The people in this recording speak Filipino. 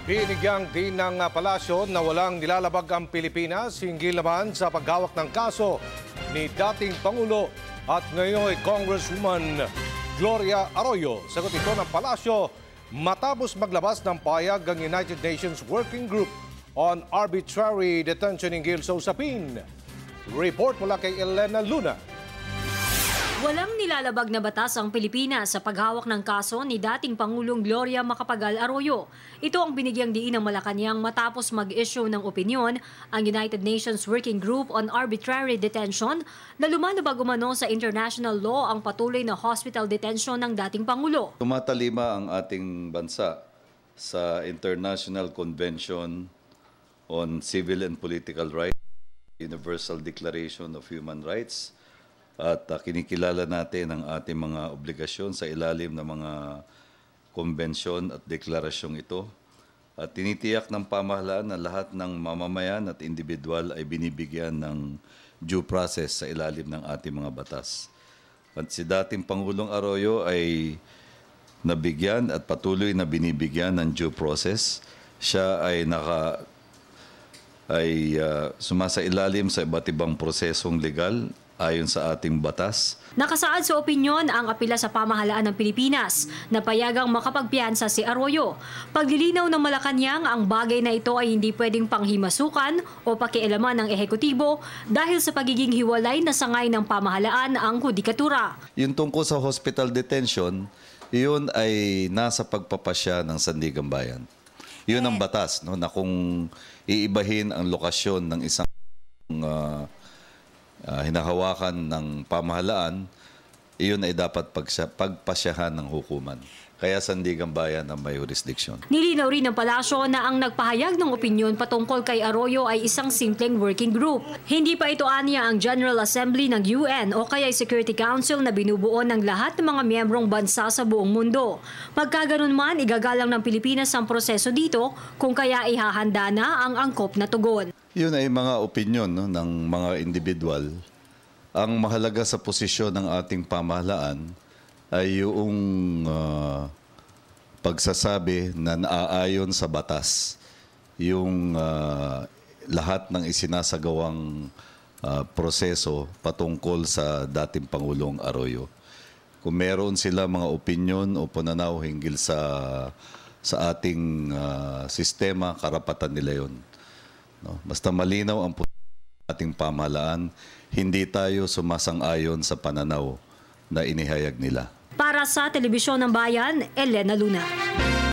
Binigyang din ng palasyo na walang nilalabag ang Pilipinas hinggil naman sa paghawak ng kaso ni dating Pangulo at ngayon Congresswoman Gloria Arroyo. Sagot ito ng palasyo matapos maglabas ng payag ang United Nations Working Group on Arbitrary Detention hinggil sa usapin. Report mula kay Elena Luna. Walang nilalabag na batas ang Pilipinas sa paghawak ng kaso ni dating Pangulong Gloria Macapagal Arroyo. Ito ang binigyang diin ng Malacanang matapos mag-issue ng opinyon ang United Nations Working Group on Arbitrary Detention na lumalabag umano sa international law ang patuloy na hospital detention ng dating Pangulo. Tumatalima ang ating bansa sa International Convention on Civil and Political Rights, Universal Declaration of Human Rights, at kinikilala natin ang ating mga obligasyon sa ilalim ng mga konbensyon at deklarasyong ito. At tinitiyak ng pamahalaan na lahat ng mamamayan at individual ay binibigyan ng due process sa ilalim ng ating mga batas. At si dating Pangulong Arroyo ay nabigyan at patuloy na binibigyan ng due process. Siya ay sumasailalim sa iba't ibang prosesong legal ayon sa ating batas. Nakasaad sa opinyon ang apela sa pamahalaan ng Pilipinas na payagang makapagpiyansa si Arroyo. Paglilinaw ng Malacanang, ang bagay na ito ay hindi pwedeng panghimasukan o pakialaman ng ehekutibo dahil sa pagiging hiwalay na sangay ng pamahalaan ang hudikatura. Yung tungkol sa hospital detention, yun ay nasa pagpapasya ng Sandigan Bayan. Yun ang batas, no, na kung iibahin ang lokasyon ng isang hinahawakan ng pamahalaan, iyon ay dapat pagpasyahan ng hukuman. Kaya Sandigan Bayan ang may jurisdiction. Nilinaw rin ng palasyo na ang nagpahayag ng opinyon patungkol kay Arroyo ay isang simpleng working group. Hindi pa ito aniya ang General Assembly ng UN o kaya Security Council na binubuo ng lahat ng mga miyembrong bansa sa buong mundo. Pagkaganon man, igagalang ng Pilipinas ang proseso dito kung kaya ihahanda na ang angkop na tugon. Yun ay mga opinyon, no, ng mga individual. Ang mahalaga sa posisyon ng ating pamahalaan ay yung pagsasabi na naaayon sa batas yung lahat ng isinasagawang proseso patungkol sa dating Pangulong Arroyo. Kung meron sila mga opinyon o pananaw hinggil sa ating sistema, karapatan nila yun. No? Basta malinaw ang ating pamahalaan, hindi tayo sumasang-ayon sa pananaw na inihayag nila. Para sa Telebisyon ng Bayan, Elena Luna.